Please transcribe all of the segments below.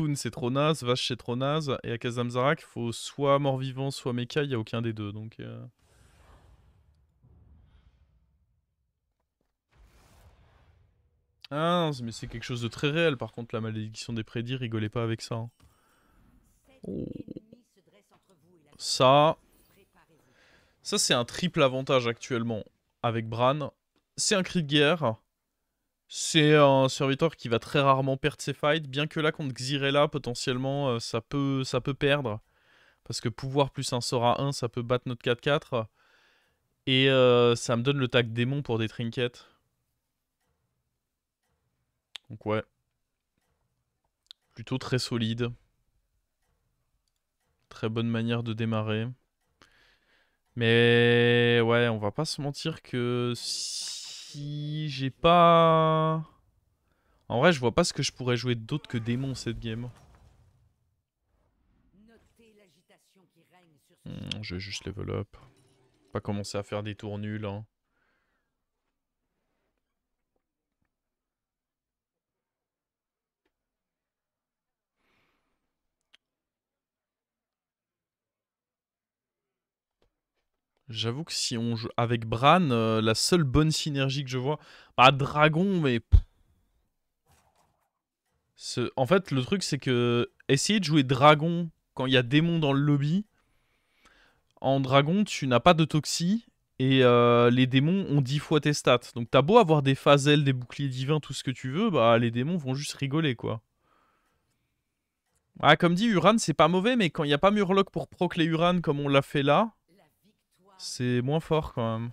Toon c'est trop naze, Vache c'est trop naze, et à Kazamzarak, faut soit mort-vivant, soit mecha, il y a aucun des deux, donc... Ah, non, mais c'est quelque chose de très réel, par contre, la malédiction des prédits, rigolez pas avec ça. Hein. Oh. Ça... Ça, c'est un triple avantage actuellement avec Bran. C'est un cri de guerre. C'est un serviteur qui va très rarement perdre ses fights, bien que là, contre Xyrella, potentiellement, ça peut perdre. Parce que pouvoir plus un sort à 1, ça peut battre notre 4-4. Et ça me donne le tag démon pour des trinkets. Donc ouais. Plutôt très solide. Très bonne manière de démarrer. Mais ouais, on va pas se mentir que si j'ai pas... En vrai, je vois pas ce que je pourrais jouer d'autre que démon cette game. Je vais juste level up. Pas commencer à faire des tours nuls. Hein. J'avoue que si on joue avec Bran, la seule bonne synergie que je vois... Bah, Dragon, mais... En fait, le truc, c'est que... Essayer de jouer Dragon quand il y a démon dans le lobby... En Dragon, tu n'as pas de toxi... Et les démons ont 10 fois tes stats. Donc t'as beau avoir des phasels, des boucliers divins, tout ce que tu veux, bah les démons vont juste rigoler, quoi. Ah, comme dit, Uran, c'est pas mauvais, mais quand il n'y a pas Murloc pour proc les Uran comme on l'a fait là, c'est moins fort quand même.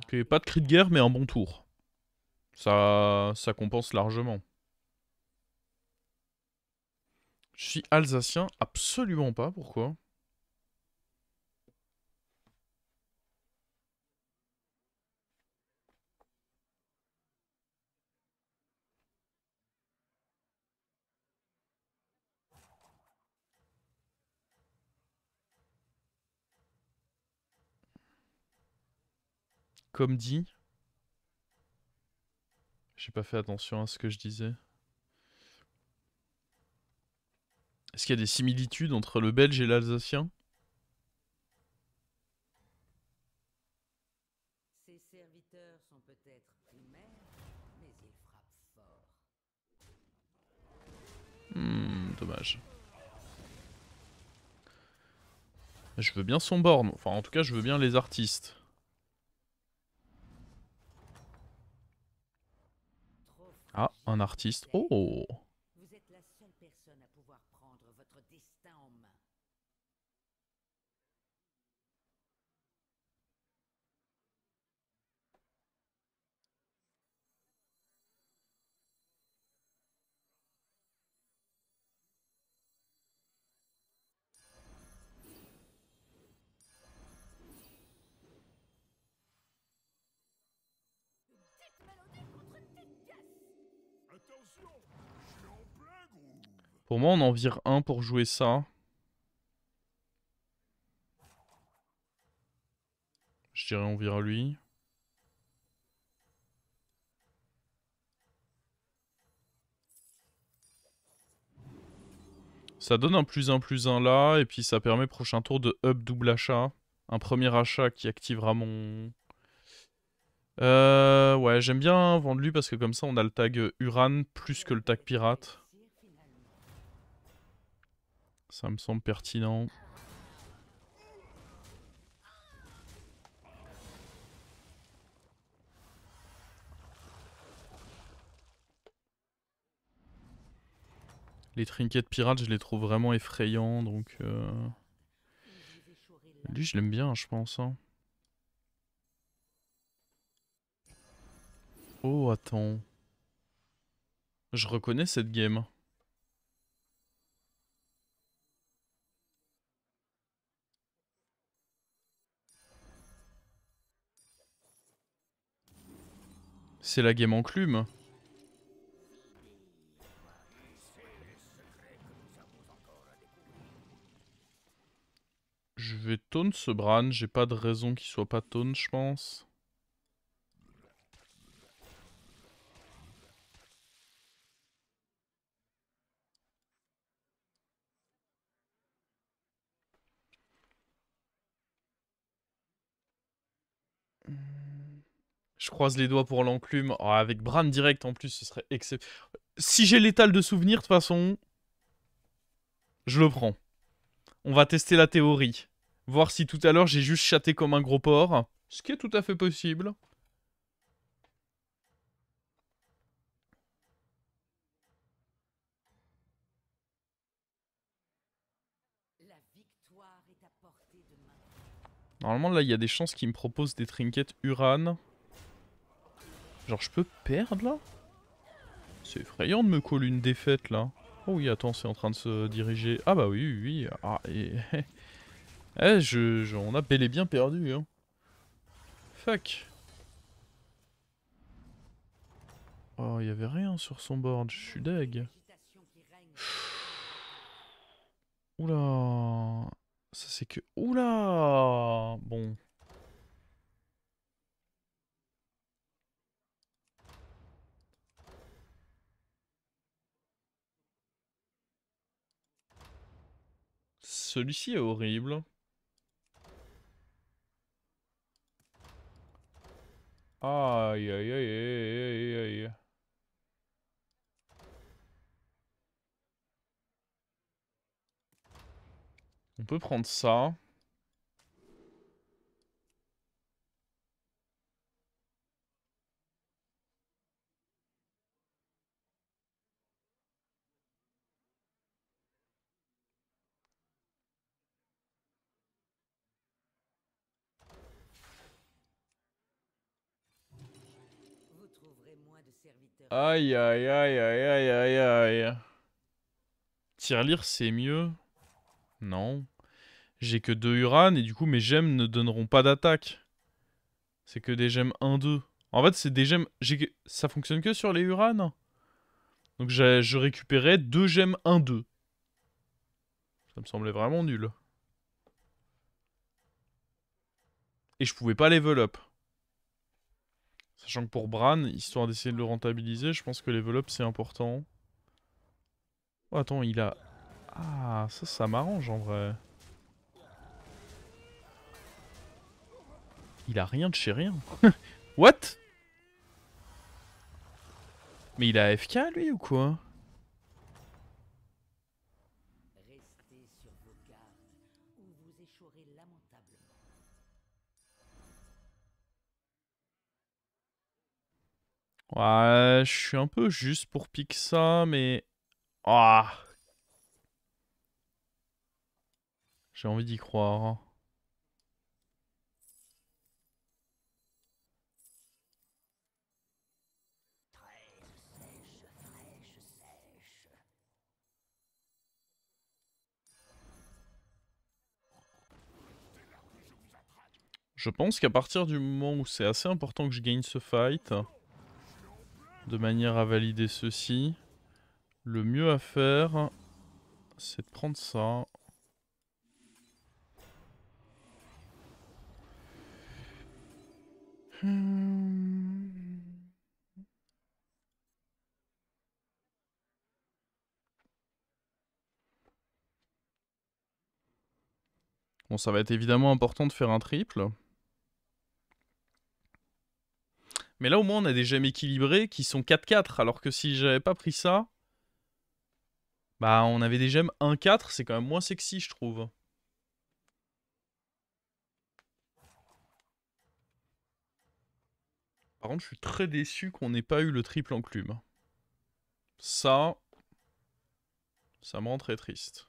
Ok, pas de cri de guerre, mais un bon tour. Ça compense largement. Je suis alsacien? Absolument pas, pourquoi? Comme dit, j'ai pas fait attention à ce que je disais. Est-ce qu'il y a des similitudes entre le belge et l'alsacien? Dommage. Je veux bien son borne. Enfin, en tout cas, je veux bien les artistes. Ah, un artiste. Oh! Pour moi, on en vire un pour jouer ça. Je dirais on vire lui. Ça donne un plus un là, et puis ça permet prochain tour de up double achat. Un premier achat qui activera mon... ouais, j'aime bien vendre lui parce que comme ça on a le tag Uran plus que le tag pirate. Ça me semble pertinent. Les trinkets pirates, je les trouve vraiment effrayants, donc... Lui, je l'aime bien, je pense. Hein. Oh, attends. Je reconnais cette game. C'est la game enclume. Je vais taunt ce Bran, j'ai pas de raison qu'il soit pas taunt, je pense. Je croise les doigts pour l'enclume. Oh, avec Bran direct en plus, ce serait exceptionnel. Si j'ai l'étal de souvenir, de toute façon, je le prends. On va tester la théorie. Voir si tout à l'heure j'ai juste chaté comme un gros porc. Ce qui est tout à fait possible. Normalement là il y a des chances qu'il me propose des trinkets Uran. Genre je peux perdre là? C'est effrayant de me coller une défaite là. Oh oui attends c'est en train de se diriger. Ah bah oui oui. Ah et... on a bel et bien perdu hein. Fuck. Oh il y avait rien sur son board, je suis deg. Oula. Ça c'est que... Oula. Bon. Celui-ci est horrible. Aïe aïe aïe aïe aïe aïe. On peut prendre ça. Aïe aïe aïe aïe aïe aïe aïe. Tirelire c'est mieux. Non. J'ai que 2 Uran et du coup mes gemmes ne donneront pas d'attaque. C'est que des gemmes 1-2. En fait c'est des gemmes... Ça fonctionne que sur les Uran. Donc je récupérais 2 gemmes 1-2. Ça me semblait vraiment nul. Et je pouvais pas level up. Sachant que pour Bran, histoire d'essayer de le rentabiliser, je pense que level up c'est important. Oh attends, il a... Ah, ça m'arrange en vrai. Il a rien de chez rien. What? Mais il a AFK lui ou quoi? Ouais, je suis un peu juste pour pique ça, mais... Ah, j'ai envie d'y croire. Je pense qu'à partir du moment où c'est assez important que je gagne ce fight, de manière à valider ceci, le mieux à faire, c'est de prendre ça. Bon, ça va être évidemment important de faire un triple. Mais là, au moins, on a des gemmes équilibrées qui sont 4-4. Alors que si j'avais pas pris ça, bah, on avait des gemmes 1-4. C'est quand même moins sexy, je trouve. Par contre, je suis très déçu qu'on n'ait pas eu le triple enclume. Ça me rend très triste.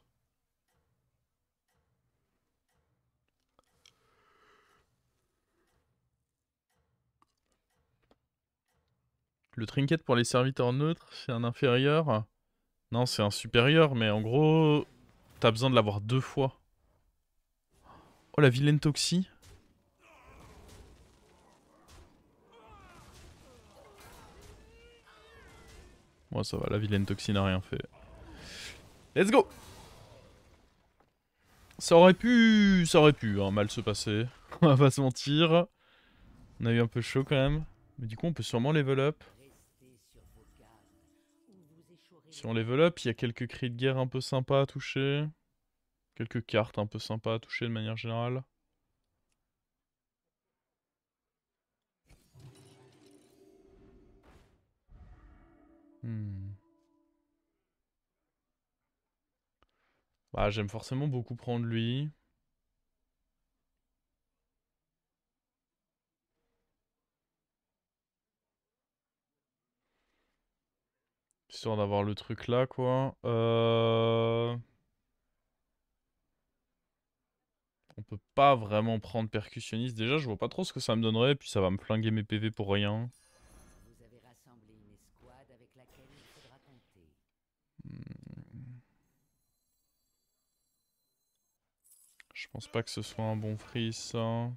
Le trinket pour les serviteurs neutres, c'est un inférieur. Non, c'est un supérieur, mais en gros, t'as besoin de l'avoir 2 fois. Oh, la vilaine Toxie. Moi ça va, la vilaine toxine a rien fait. Let's go! Ça aurait pu hein, mal se passer. On va pas se mentir. On a eu un peu chaud quand même. Mais du coup on peut sûrement level up. Si on level up, il y a quelques cris de guerre un peu sympas à toucher. Quelques cartes un peu sympas à toucher de manière générale. Bah j'aime forcément beaucoup prendre lui. Histoire d'avoir le truc là quoi. On peut pas vraiment prendre percussionniste. Déjà je vois pas trop ce que ça me donnerait. Puis ça va me flinguer mes PV pour rien. Je pense pas que ce soit un bon free ça. En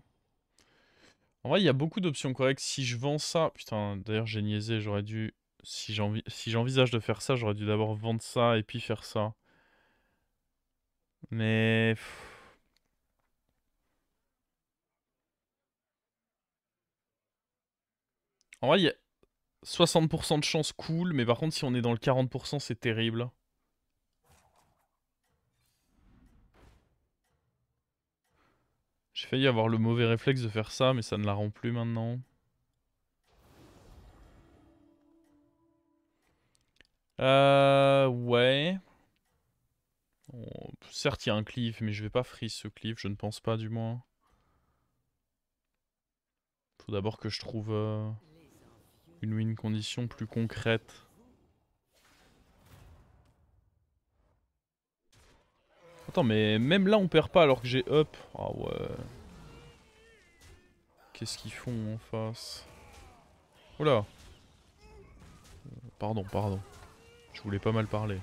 vrai il y a beaucoup d'options correctes. Si je vends ça... Putain d'ailleurs j'ai niaisé. J'aurais dû... Si j'envisage de faire ça, j'aurais dû d'abord vendre ça et puis faire ça. Mais... En vrai il y a 60% de chance cool. Mais par contre si on est dans le 40% c'est terrible. J'ai failli avoir le mauvais réflexe de faire ça, mais ça ne la rend plus maintenant. Ouais. Bon, certes, il y a un cleave, mais je vais pas freeze ce cleave, je ne pense pas du moins. Faut d'abord que je trouve une win condition plus concrète. Attends, mais même là on perd pas alors que j'ai up. Ah ouais. Qu'est-ce qu'ils font en face? Oula. Pardon, pardon. Je voulais pas mal parler.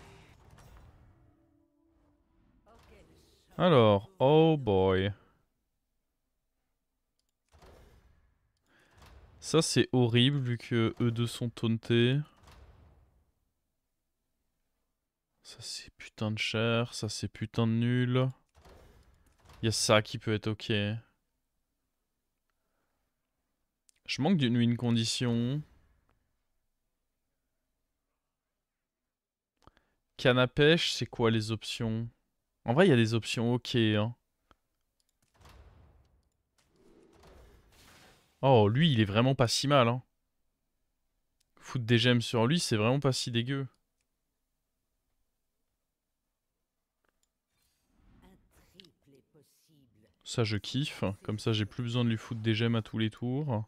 Alors, oh boy. Ça c'est horrible vu que eux deux sont tauntés. Ça c'est putain de cher, ça c'est putain de nul. Il y a ça qui peut être ok. Je manque d'une win condition. Canne à pêche, c'est quoi les options? En vrai, il y a des options ok. Hein. Oh, lui, il est vraiment pas si mal. Hein. Foutre des gemmes sur lui, c'est vraiment pas si dégueu. Ça, je kiffe. Comme ça, j'ai plus besoin de lui foutre des gemmes à tous les tours.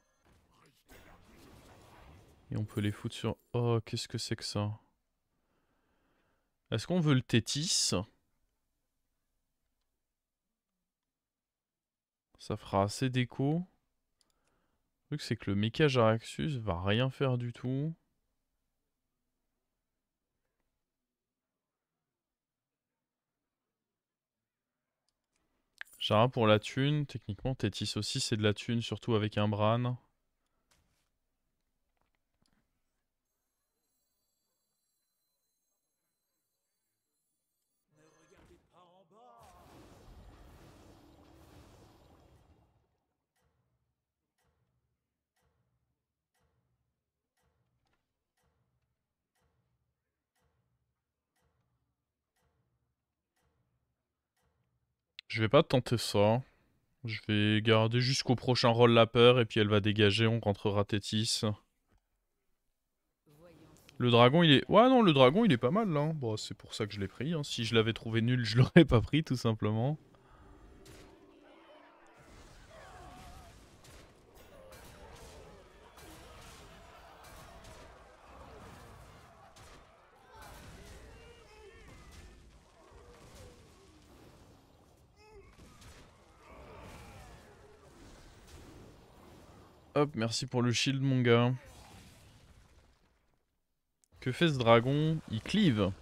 Et on peut les foutre sur... Oh, qu'est-ce que c'est que ça? Est-ce qu'on veut le Tétis? Ça fera assez d'écho. Le truc, c'est que le Mecha Jaraxxus va rien faire du tout. Jara pour la thune. Techniquement, Tétis aussi, c'est de la thune, surtout avec un Bran. Je vais pas tenter ça. Je vais garder jusqu'au prochain roll la peur et puis elle va dégager, on rentrera Tétis. Le dragon il est... Ouais non, le dragon il est pas mal là. Hein. Bon, c'est pour ça que je l'ai pris. Hein. Si je l'avais trouvé nul, je l'aurais pas pris tout simplement. Hop, merci pour le shield mon gars. Que fait ce dragon? Il cleave.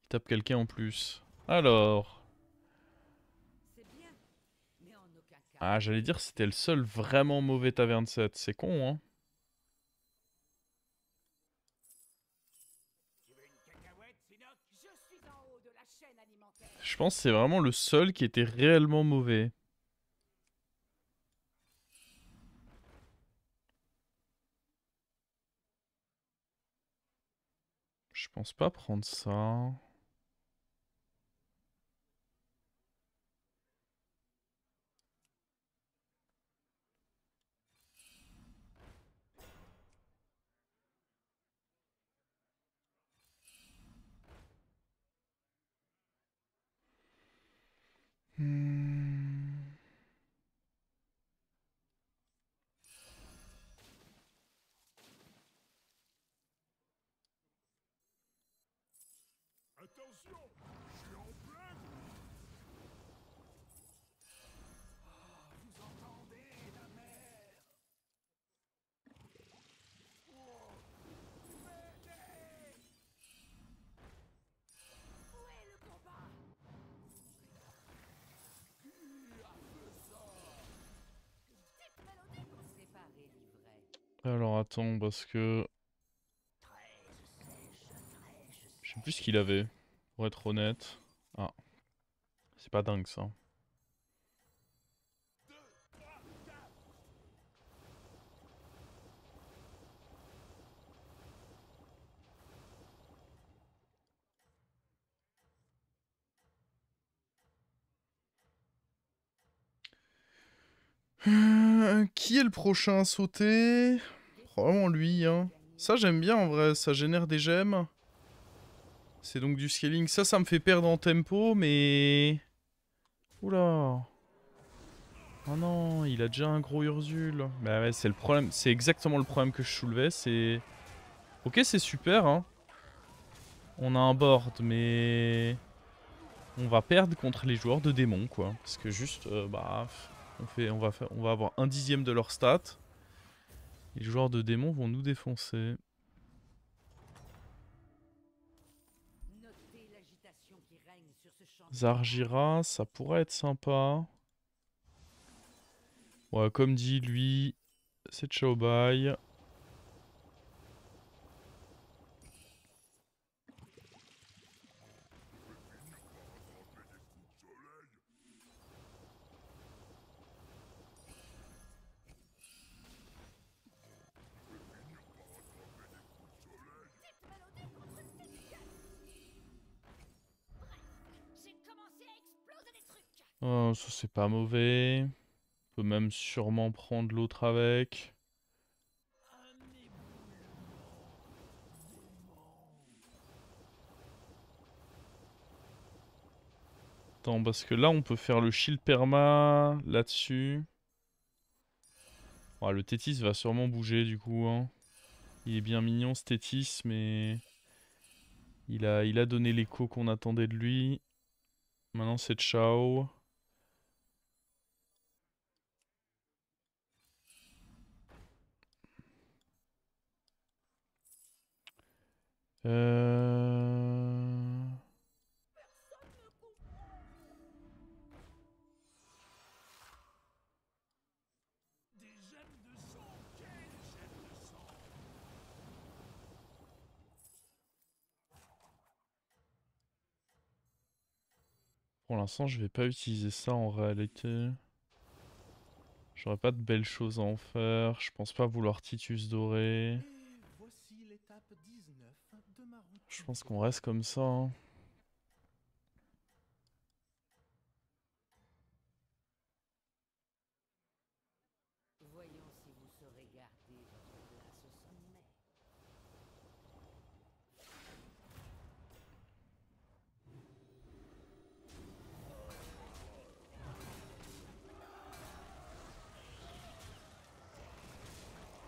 Il tape quelqu'un en plus. Alors... Ah, j'allais dire c'était le seul vraiment mauvais taverne set. C'est con, hein. Je pense que c'est vraiment le seul qui était réellement mauvais. Je pense pas prendre ça. Attention, je suis en plein. Vous entendez la mer? Oh, m'aidez! Où est le combat? Qui a fait ça? Petite mélodie pour séparer l'ivraie. Alors attends, parce que... Je sais plus ce qu'il avait, pour être honnête. Ah, c'est pas dingue ça. Qui est le prochain à sauter? Probablement lui, hein. Ça j'aime bien en vrai, ça génère des gemmes. C'est donc du scaling. Ça me fait perdre en tempo, mais... Oula. Oh non, il a déjà un gros Ursule. Bah ouais, c'est le problème. C'est exactement le problème que je soulevais, c'est... Ok, c'est super, hein. On a un board, mais... On va perdre contre les joueurs de démons, quoi. Parce que juste, bah... on va avoir 1/10 de leur stats. Les joueurs de démons vont nous défoncer. Zargira, ça pourrait être sympa. Ouais, comme dit, lui, c'est Chaobai. Oh, ça c'est pas mauvais. On peut même sûrement prendre l'autre avec. Attends, parce que là on peut faire le shield perma là-dessus. Ouais, le Tétis va sûrement bouger du coup, hein. Il est bien mignon ce Tétis, mais... il a donné l'écho qu'on attendait de lui. Maintenant c'est Chao. Euh... Des gemmes de sang. Quelles gemmes de sang? Pour l'instant je vais pas utiliser ça en réalité. J'aurais pas de belles choses à en faire. Je pense pas vouloir Titus doré. Et voici l'étape 19 de ma route. Je pense qu'on reste comme ça, hein. Voyons si vous saurez garder votre place au sommet.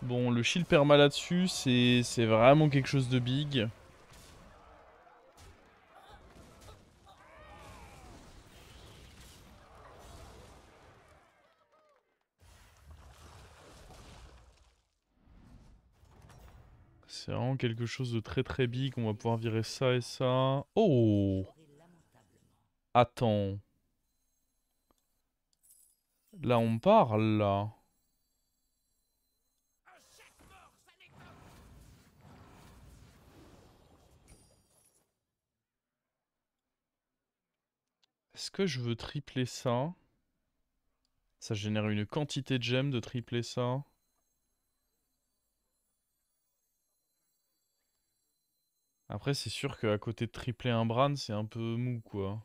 Bon, le shield perma là-dessus, c'est vraiment quelque chose de big. C'est vraiment quelque chose de très très big. On va pouvoir virer ça et ça. Oh! Attends. Là, on parle, là. Est-ce que je veux tripler ça? Ça génère une quantité de gemmes de tripler ça. Après, c'est sûr qu'à côté de tripler un Bran, c'est un peu mou, quoi.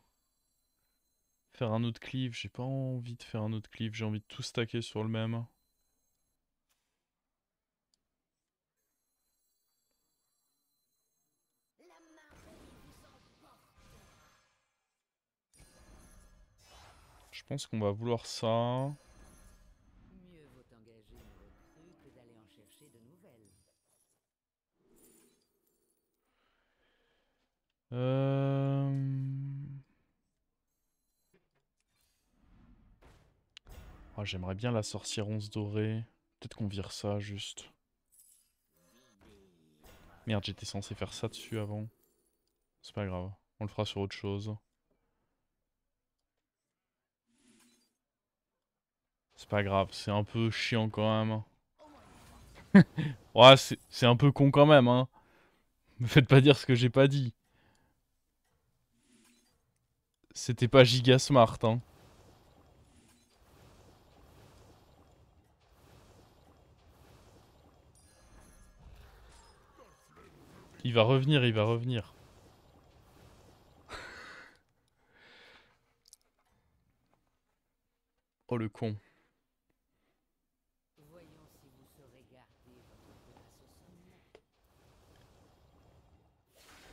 Faire un autre cleave, j'ai pas envie de faire un autre cleave, j'ai envie de tout stacker sur le même. Je pense qu'on va vouloir ça. Mieux vaut engager une recrue que d'aller en chercher de nouvelles. Oh, j'aimerais bien la sorcière 11 dorée. Peut-être qu'on vire ça, juste. Merde, j'étais censé faire ça dessus avant. C'est pas grave, on le fera sur autre chose. C'est pas grave, c'est un peu chiant quand même. Ouais, c'est un peu con quand même, hein. Me faites pas dire ce que j'ai pas dit. C'était pas giga smart, hein. Il va revenir, il va revenir. Oh le con. Voyons si vous saurez garder votre place au sommet.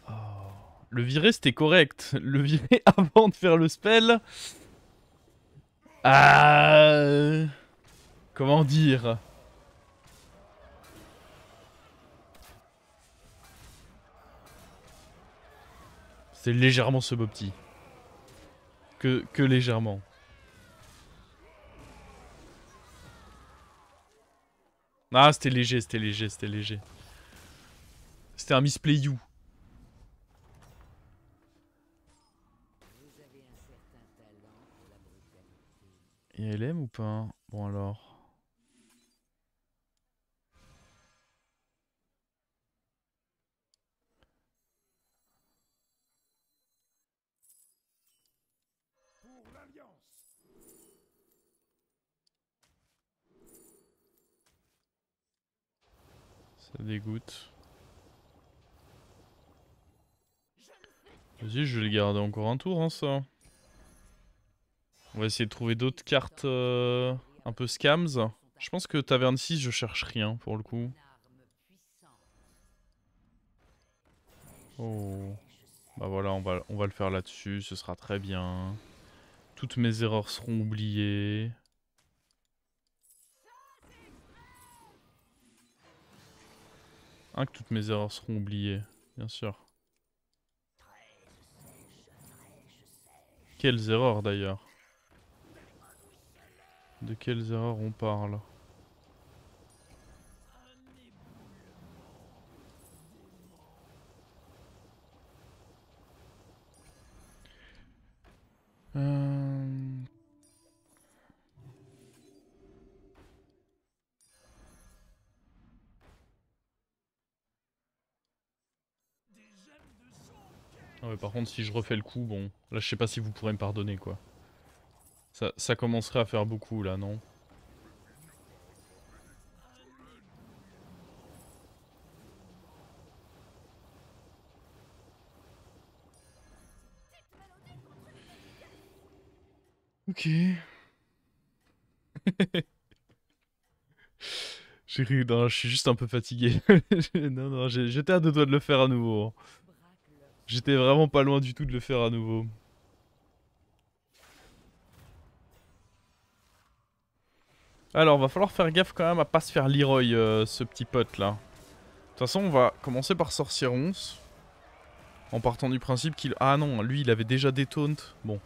Oh. Le virer c'était correct. Le virer avant de faire le spell. Ah. Comment dire? C'est légèrement subopti. Que légèrement. Ah, c'était léger, c'était léger, c'était léger. C'était un misplay you. Vous avez un certain talent pour la brutalité. Et elle aime ou pas? Bon alors. Ça dégoûte. Vas-y, je vais le garder encore un tour, hein, ça. On va essayer de trouver d'autres cartes un peu scams. Je pense que Taverne 6, je cherche rien pour le coup. Une arme puissante. Oh. Bah voilà, on va le faire là-dessus, ce sera très bien. Toutes mes erreurs seront oubliées. Que toutes mes erreurs seront oubliées, bien sûr. Quelles erreurs d'ailleurs? De quelles erreurs on parle? Euh... Ah ouais, par contre, si je refais le coup, bon... Là, je sais pas si vous pourrez me pardonner, quoi. Ça commencerait à faire beaucoup, là, non? Ok. J'ai ri, non, je suis juste un peu fatigué. Non, non, j'étais à deux doigts de le faire à nouveau. J'étais vraiment pas loin du tout de le faire à nouveau. Alors, va falloir faire gaffe quand même à pas se faire Leroy, ce petit pote là. De toute façon, on va commencer par Sorcier 11. En partant du principe qu'il... Ah non, lui il avait déjà des taunts. Bon.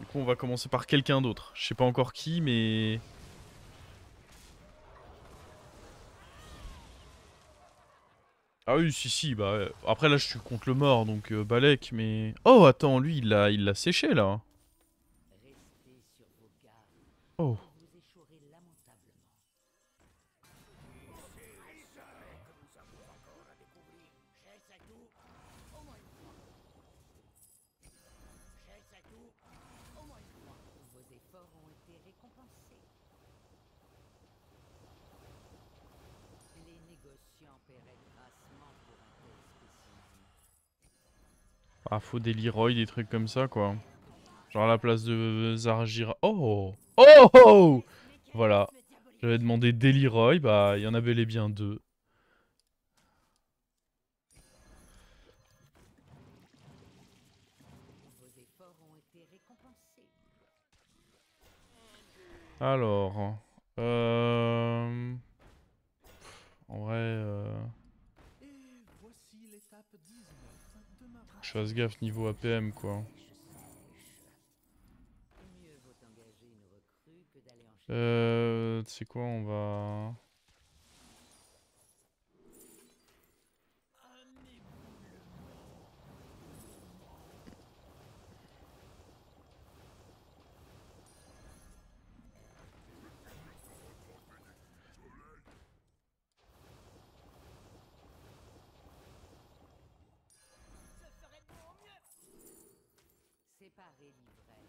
Du coup, on va commencer par quelqu'un d'autre. Je sais pas encore qui, mais... Ah oui, si, si, bah... Après là, je suis contre le mort, donc Balek, mais... Oh, attends, lui, il l'a séché là. Restez sur vos gardes. Oh. Vous échouerez lamentablement. efforts ont été récompensés. Les négociants paieraient grassement pour un tel spécimen. Ah, faut des Leroy, des trucs comme ça, quoi. Genre à la place de Zargira. Oh! Oh! Oh! Voilà. J'avais demandé des Leroy, bah il y en a bel et bien 2. Vos efforts ont été récompensés. Alors... Euh... En vrai... Et voici l'étape 19 de ma Faut que je fasse gaffe niveau APM, quoi. Mieux vaut engager une recrue que d'aller en chercher. Tu sais quoi, on va... Séparer l'ivraie.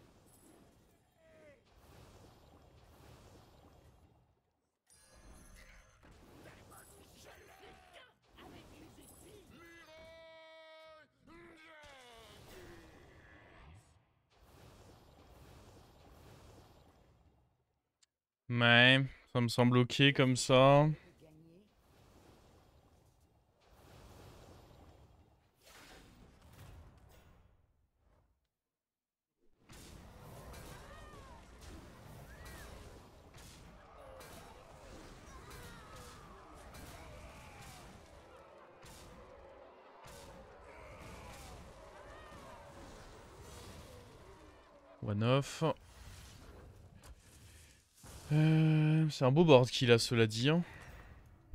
Ouais, ça me semble ok comme ça. Gagner. One off. C'est un beau board qu'il a, cela dit. Hein.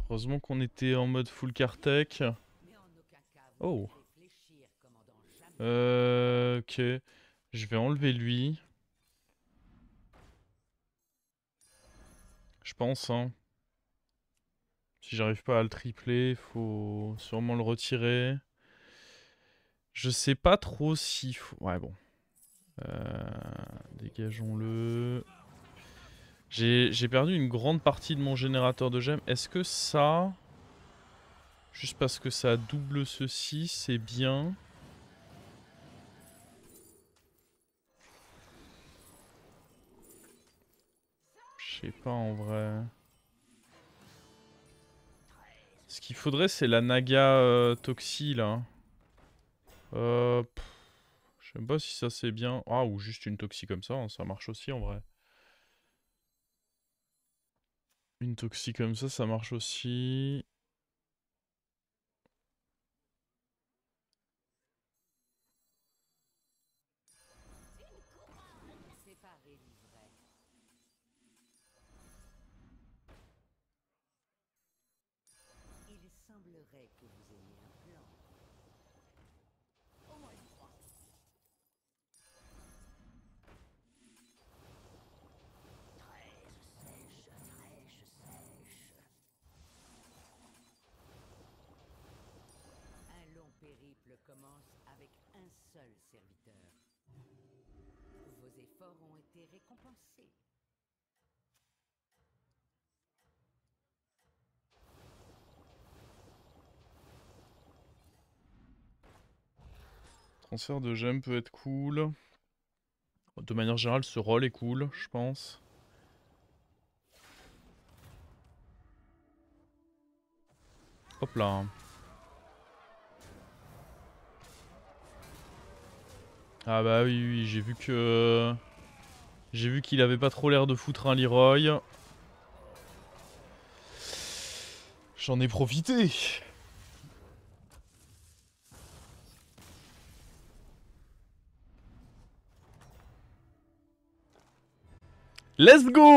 Heureusement qu'on était en mode full Kartek. Mais en aucun cas vous Oh. devez fléchir, commandant jamais. Ok. Je vais enlever lui. Je pense, hein. Si j'arrive pas à le tripler, faut sûrement le retirer. Je sais pas trop s'il faut... Ouais, bon. Dégageons-le. J'ai perdu une grande partie de mon générateur de gemmes. Est-ce que ça... Juste parce que ça double ceci, c'est bien. Je sais pas en vrai. Ce qu'il faudrait, c'est la Naga Toxi là. Je sais même pas si ça c'est bien. Ah, ou juste une Toxi comme ça, hein, ça marche aussi en vrai. Une Toxi comme ça marche aussi. Séparer l'ivraie. Il semblerait que vous ayez un plan. Au moins une fois. Un long périple commence avec un seul serviteur. Vos efforts ont été récompensés. Transfert de gemmes peut être cool. De manière générale, ce rôle est cool, je pense. Hop là. Ah bah oui, oui, j'ai vu que... J'ai vu qu'il avait pas trop l'air de foutre un Leroy. J'en ai profité. Let's go!